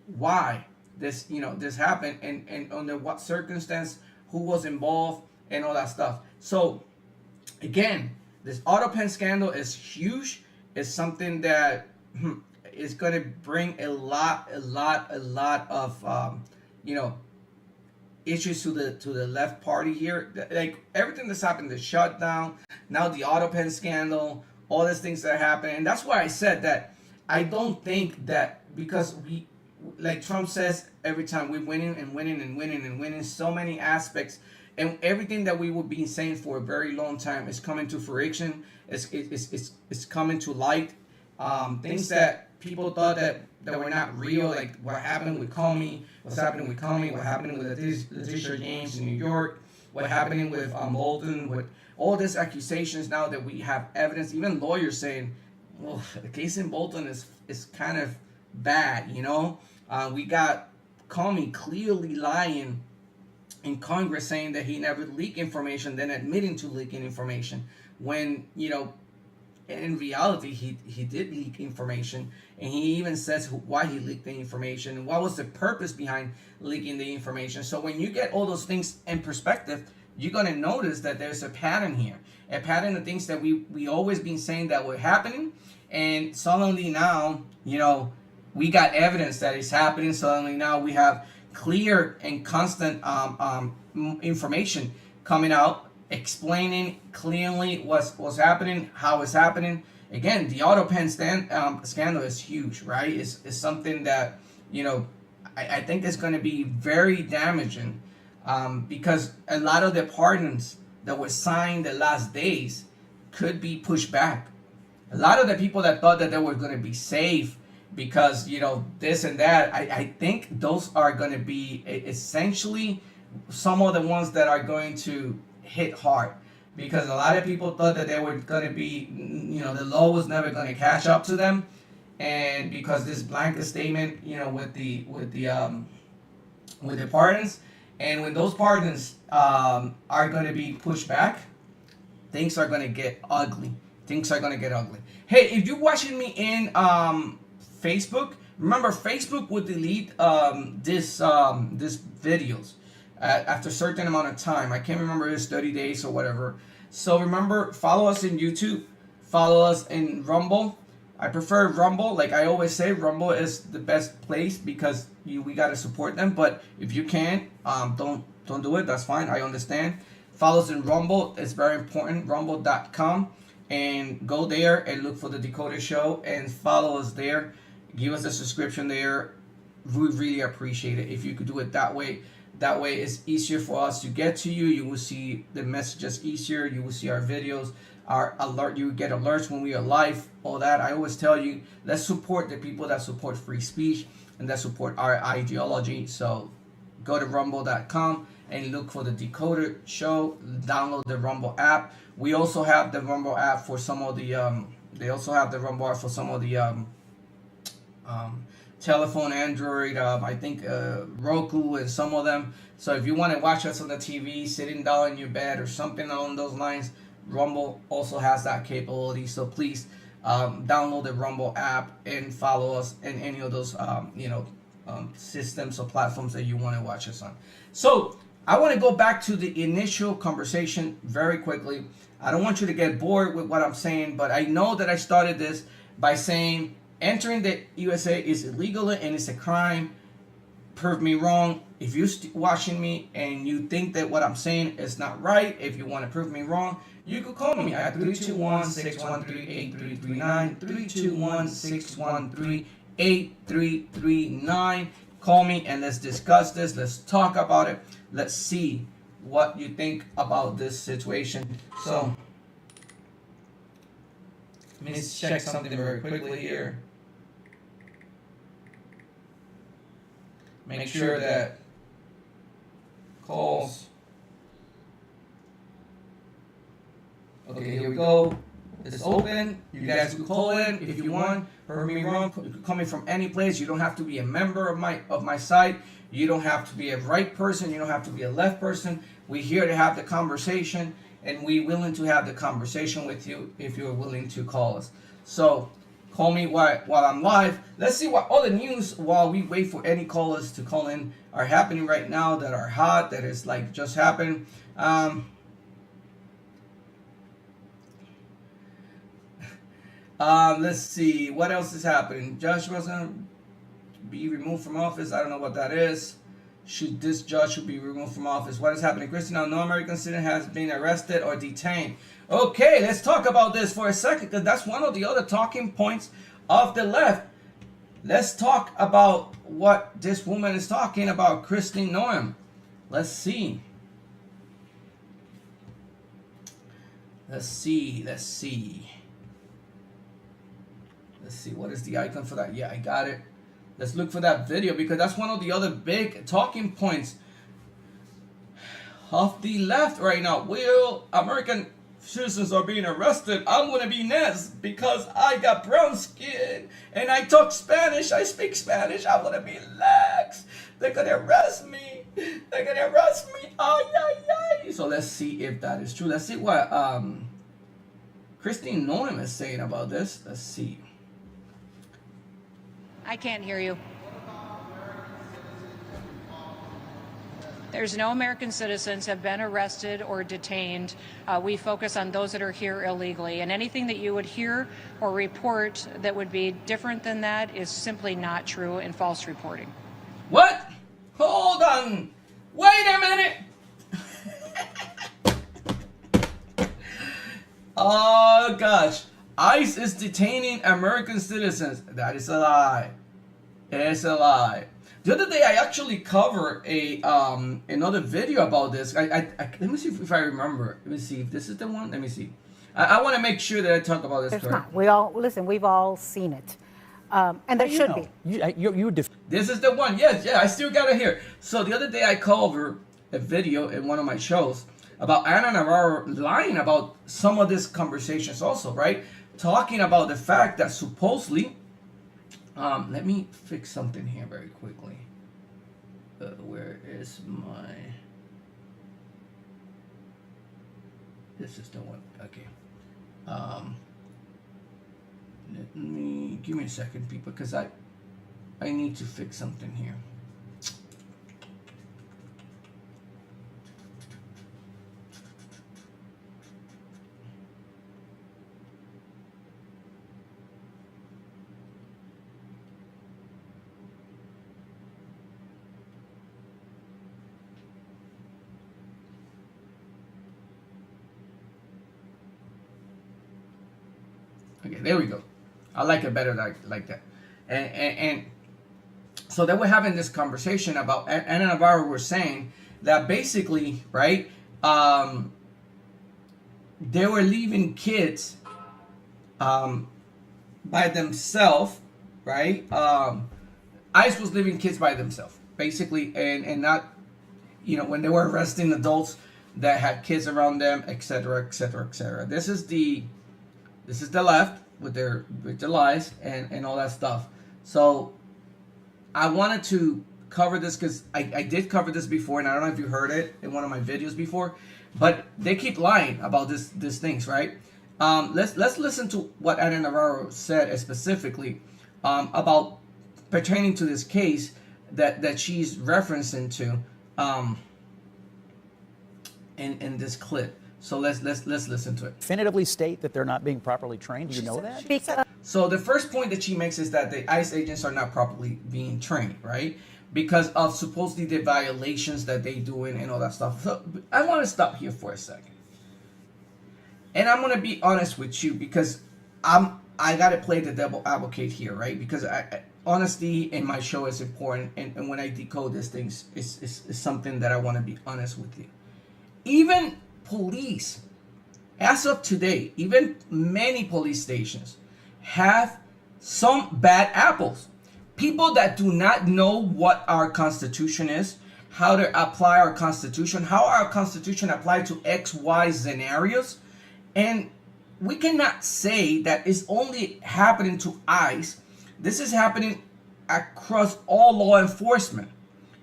why this, this happened and under what circumstance, who was involved, and all that stuff. So again, this auto pen scandal is huge. It's something that is going to bring a lot of issues to the left party here. Like everything that's happened, the shutdown, now the auto pen scandal, all these things that happen. And that's why I said that I don't think that, because we, like Trump says every time, we're winning and winning and winning and winning so many aspects, and everything that we were being saying for a very long time is coming to fruition. It's coming to light. Things that people thought that were not real, like what happened with Comey, what's happening with Comey, what happened with Letitia James in New York, what happening with Bolton, with all these accusations now that we have evidence, even lawyers saying, well, the case in Bolton is kind of bad, we got Comey clearly lying in Congress, saying that he never leaked information, then admitting to leaking information, when, in reality, he did leak information, and he even says why he leaked the information and what was the purpose behind leaking the information. So when you get all those things in perspective, you're going to notice that there's a pattern here, a pattern of things that we always been saying that were happening, and suddenly now, we got evidence that it's happening. Suddenly now we have clear and constant information coming out, explaining clearly what's happening, how it's happening. Again, the auto pen scandal is huge, right? It's something that, I think is going to be very damaging, because a lot of the pardons that were signed the last days could be pushed back. A lot of the people that thought that they were going to be safe because, this and that, I think those are going to be essentially some of the ones that are going to hit hard, because a lot of people thought that they were going to be, the law was never going to catch up to them, and because this blanket statement, with the pardons, and when those pardons are going to be pushed back, things are going to get ugly. Hey, if you're watching me in Facebook, remember Facebook would delete this videos after a certain amount of time. I can't remember, it's 30 days or whatever. So remember, follow us in YouTube, follow us in Rumble. I prefer Rumble. Like I always say, Rumble is the best place because we gotta support them. But if you can't, don't do it. That's fine. I understand. Follow us in Rumble. It's very important. Rumble.com, and go there and look for the Decoder Show and follow us there. Give us a subscription there. We really appreciate it if you could do it that way. That way it's easier for us to get to you. You will see the messages easier. You will see our videos, our alert. You will get alerts when we are live, all that. I always tell you, let's support the people that support free speech and that support our ideology. So go to rumble.com and look for the Decoder Show. Download the Rumble app. We also have the Rumble app for some of the, telephone, Android, I think Roku, and some of them. So if you want to watch us on the TV, sitting down in your bed or something along those lines, Rumble also has that capability. So please download the Rumble app and follow us in any of those systems or platforms that you want to watch us on. So I want to go back to the initial conversation very quickly. I don't want you to get bored with what I'm saying, but I know that I started this by saying entering the USA is illegal and it's a crime. Prove me wrong. If you're watching me and you think that what I'm saying is not right, if you want to prove me wrong, you could call me at 321-613-8339, 321-613-8339. Call me and let's discuss this. Let's talk about it. Let's see what you think about this situation. So, let me check something very quickly here. Make sure that calls. Okay, here we go. It's open. You guys can call in if you want. Heard me wrong. Coming from any place. You don't have to be a member of my site. You don't have to be a right person. You don't have to be a left person. We're here to have the conversation, and we're willing to have the conversation with you if you're willing to call us. So call me while I'm live. Let's see what all the news while we wait for any callers to call in are happening right now that are hot, that is like just happened. Let's see what else is happening. Joshua's gonna be removed from office. I don't know what that is. This judge should be removed from office. What is happening? Christina, no American citizen has been arrested or detained. Okay, let's talk about this for a second, because that's one of the other talking points of the left. Let's talk about what this woman is talking about, Christine Noem. Let's see. Let's see. What is the icon for that? Yeah, I got it. Let's look for that video, because that's one of the other big talking points of the left right now. Will American citizens are being arrested? I'm going to be next because I got brown skin and I talk Spanish. I speak Spanish. I want to be lax. They're going to arrest me. They're going to arrest me. Ay, ay, ay. So let's see if that is true. Let's see what Christine Noem is saying about this. Let's see. I can't hear you. There's no American citizens have been arrested or detained. We focus on those that are here illegally, and anything that you would hear or report that would be different than that is simply not true and false reporting. What? Hold on. Wait a minute. Oh gosh. ICE is detaining American citizens. That is a lie. It's a lie. The other day I actually covered another video about this. Let me see if I remember. Let me see if this is the one. Let me see. I want to make sure that I talk about this. It's not. We've all seen it, and there should be. This is the one. Yes, yeah. I still got it here. So the other day I covered a video in one of my shows about Ana Navarro lying about some of these conversations also, right? Talking about the fact that supposedly, let me fix something here very quickly. Where is my, this is the one, okay. Let me, give me a second, people, because I need to fix something here. Okay, there we go. I like it better like that. And so they were having this conversation about, Ana Navarro were saying that basically, right, they were leaving kids by themselves, right? ICE was leaving kids by themselves, basically, and not, you know, when they were arresting adults that had kids around them, etc., etc., etc. This is the left with their lies and all that stuff. So I wanted to cover this because I did cover this before, and I don't know if you heard it in one of my videos before, but they keep lying about these things, right? Let's listen to what Ana Navarro said specifically about pertaining to this case that she's referencing to in this clip. So let's listen to it. Definitively state that they're not being properly trained. Do you know that? So the first point that she makes is that the ICE agents are not properly being trained, right? Because of supposedly the violations that they doing and all that stuff. So I want to stop here for a second. And I'm going to be honest with you because I got to play the devil advocate here, right? Because honesty in my show is important. And when I decode these things, it's something that I want to be honest with you. Even police, as of today, even many police stations have some bad apples. People that do not know what our Constitution is, how to apply our Constitution, how our Constitution apply to X, Y scenarios. And we cannot say that it's only happening to ICE. This is happening across all law enforcement.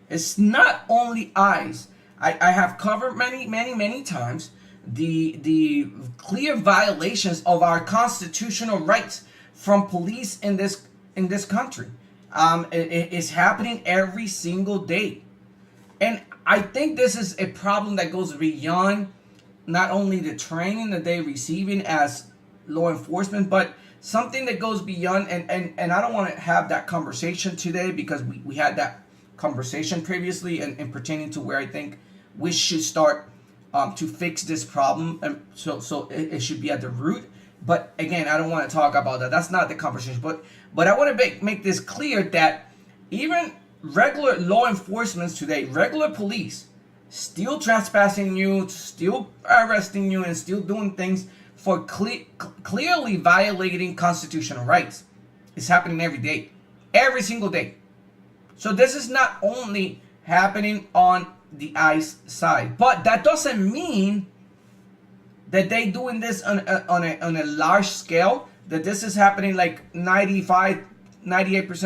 It's not only ICE. I have covered many times the clear violations of our constitutional rights from police in this country. It's happening every single day. And I think this is a problem that goes beyond not only the training that they're receiving as law enforcement, but something that goes beyond, and I don't want to have that conversation today because we had that conversation previously and pertaining to where I think we should start to fix this problem, and so it should be at the root. But again, I don't want to talk about that. That's not the conversation. But I want to make this clear that even regular law enforcement today, regular police, still trespassing you, still arresting you, and still doing things for clearly violating constitutional rights. It's happening every day, every single day. So this is not only happening on the ICE side, but that doesn't mean that they doing this on a large scale, that this is happening like 98%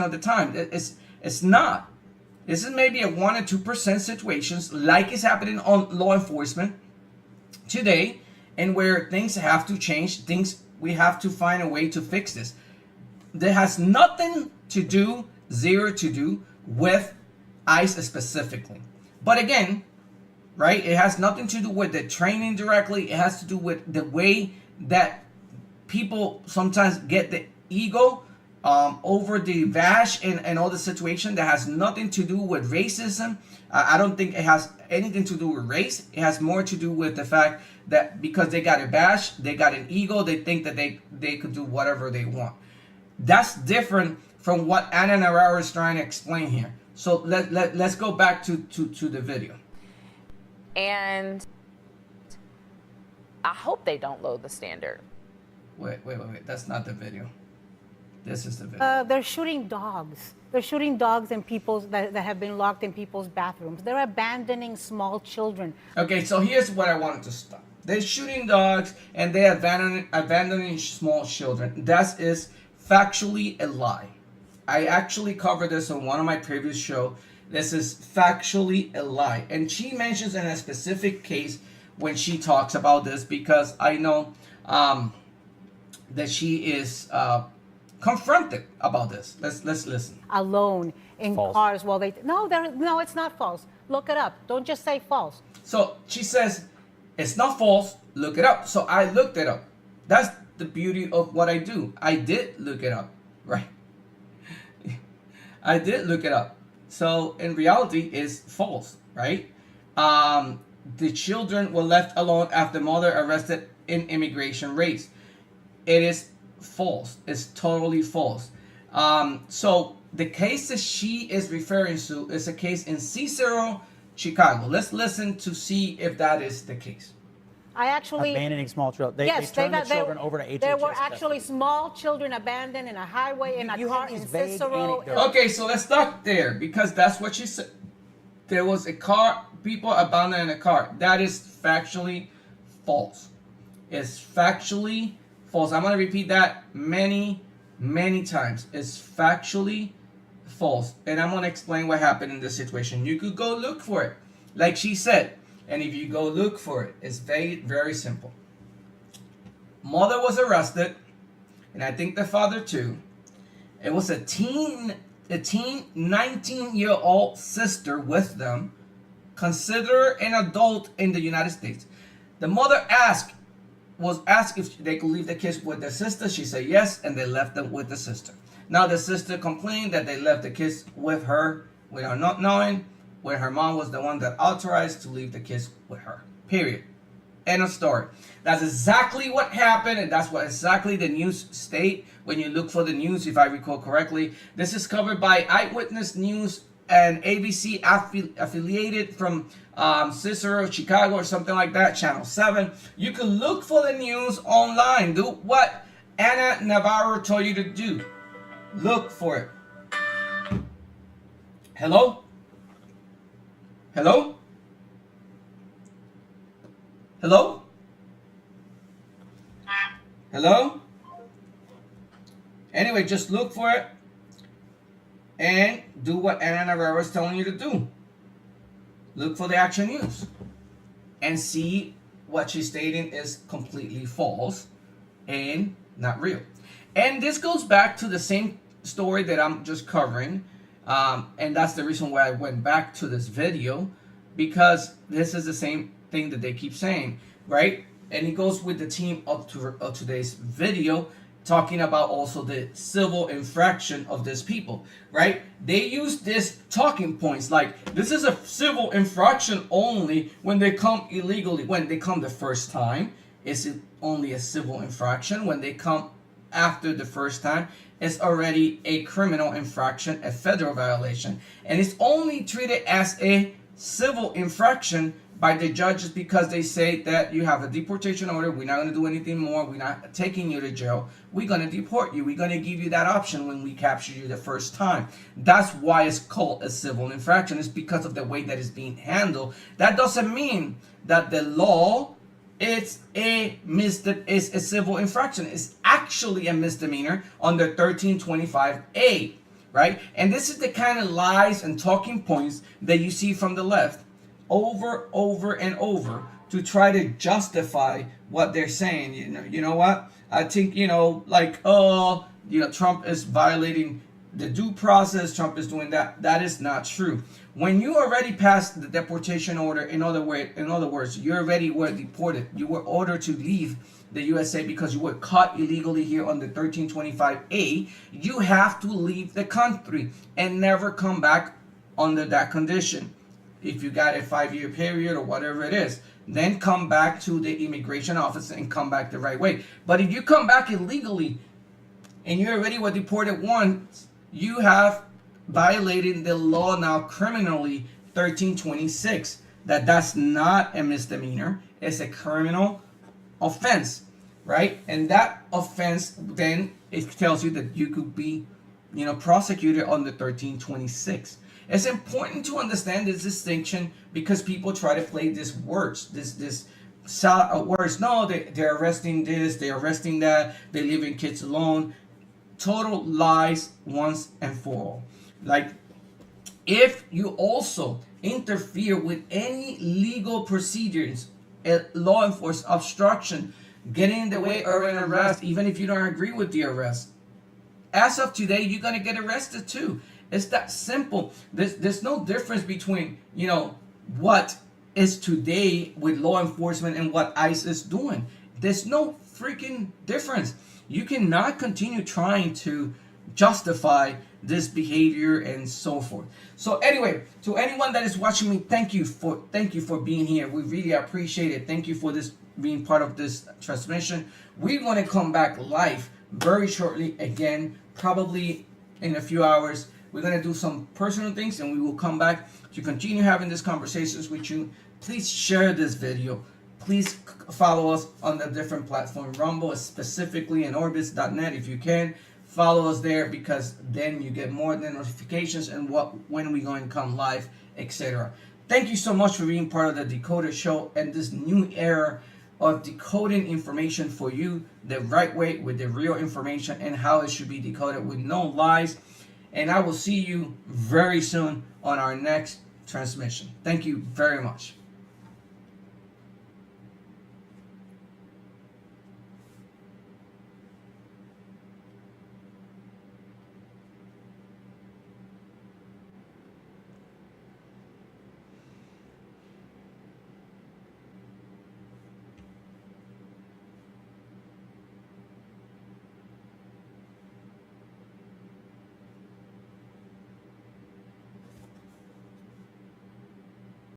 of the time. It's not. This is maybe a 1 or 2% situations like it's happening on law enforcement today, and where things have to change, we have to find a way to fix this. That has nothing to do, zero to do with ICE specifically. But again, right, it has nothing to do with the training directly. It has to do with the way that people sometimes get the ego over the vash and all the situation that has nothing to do with racism. I don't think it has anything to do with race. It has more to do with the fact that because they got a bash, they got an ego, they think that they could do whatever they want. That's different from what Ana Navarro is trying to explain here. So let's go back to the video. And I hope they don't lower the standard. Wait. That's not the video. This is the video. They're shooting dogs. They're shooting dogs and people that have been locked in people's bathrooms. They're abandoning small children. Okay, so here's what I wanted to stop. They're shooting dogs and they're abandoning small children. That is factually a lie. I actually covered this on one of my previous shows. This is factually a lie. And she mentions in a specific case when she talks about this, because I know that she is confronted about this. Let's listen. Alone in false. Cars while they... No, it's not false. Look it up. Don't just say false. So she says, it's not false. Look it up. So I looked it up. That's the beauty of what I do. I did look it up, right? I did look it up. So in reality, it's false, right? The children were left alone after mother arrested in immigration raids. It is false. It's totally false. So the case that she is referring to is a case in Cicero, Chicago. Let's listen to see if that is the case. I actually... Abandoning small children. Yes, they turned the children over to HHS. There were actually small children abandoned in a highway, in a car in Cicero. Okay, so let's stop there, because that's what she said. There was a car, people abandoned in a car. That is factually false. It's factually false. I'm going to repeat that many times. It's factually false. And I'm going to explain what happened in this situation. You could go look for it, like she said. And if you go look for it, it's very simple. Mother was arrested, and I think the father too. It was a a teen 19-year-old sister with them, considered an adult in the United States. The mother was asked if they could leave the kids with their sister. She said yes, and they left them with the sister. Now the sister complained that they left the kids with her without not knowing, when her mom was the one that authorized to leave the kids with her. Period. End of story. That's exactly what happened, and that's what exactly the news state when you look for the news, if I recall correctly. This is covered by Eyewitness News and ABC affiliated from Cicero, Chicago, or something like that, Channel 7. You can look for the news online. Do what Ana Navarro told you to do. Look for it. Hello? Hello? Hello? Hello? Anyway, just look for it and do what Ana Navarro is telling you to do. Look for the Action News and see what she's stating is completely false and not real. And this goes back to the same story that I'm just covering. And that's the reason why I went back to this video, because this is the same thing that they keep saying, right? And it goes with the team up to today's video, talking about also the civil infraction of these people, right? They use this talking points like this is a civil infraction only when they come illegally. When they come the first time, it's only a civil infraction. When they come after the first time, it's already a criminal infraction, a federal violation. And it's only treated as a civil infraction by the judges because they say that you have a deportation order. We're not going to do anything more. We're not taking you to jail. We're going to deport you. We're going to give you that option when we capture you the first time. That's why it's called a civil infraction. It's because of the way that it's being handled. That doesn't mean that the law is a civil infraction. It's actually a misdemeanor under 1325A, right? And this is the kind of lies and talking points that you see from the left over and over to try to justify what they're saying. You know what? I think, Trump is violating the due process. Trump is doing that. That is not true. When you already passed the deportation order, in other words, you already were deported. You were ordered to leave the USA because you were caught illegally here under 1325A. You have to leave the country and never come back under that condition. If you got a 5-year period or whatever it is, then come back to the immigration office and come back the right way. But if you come back illegally and you already were deported once, you have violated the law now criminally, 1326. That's not a misdemeanor. It's a criminal offense, right? And that offense, then it tells you that you could be, prosecuted under 1326. It's important to understand this distinction because people try to play these words, this words. No, they're arresting this, they're arresting that, they're leaving kids alone. Total lies once and for all. Like, if you also interfere with any legal procedures, law enforcement obstruction, getting in the way of an arrest, even if you don't agree with the arrest, as of today, you're going to get arrested too. It's that simple. There's no difference between, what is today with law enforcement and what ICE is doing. There's no freaking difference. You cannot continue trying to justify this behavior and so forth. So anyway, to anyone that is watching me, thank you for being here. We really appreciate it. Thank you for this being part of this transmission. We're going to come back live very shortly again, probably in a few hours. We're going to do some personal things and we will come back to continue having these conversations with you. Please share this video. Please follow us on the different platforms. Rumble, specifically, and Orbis.net if you can. Follow us there because then you get more than notifications and when we're going to come live, etc. Thank you so much for being part of the Decoder Show and this new era of decoding information for you the right way with the real information and how it should be decoded with no lies. And I will see you very soon on our next transmission. Thank you very much.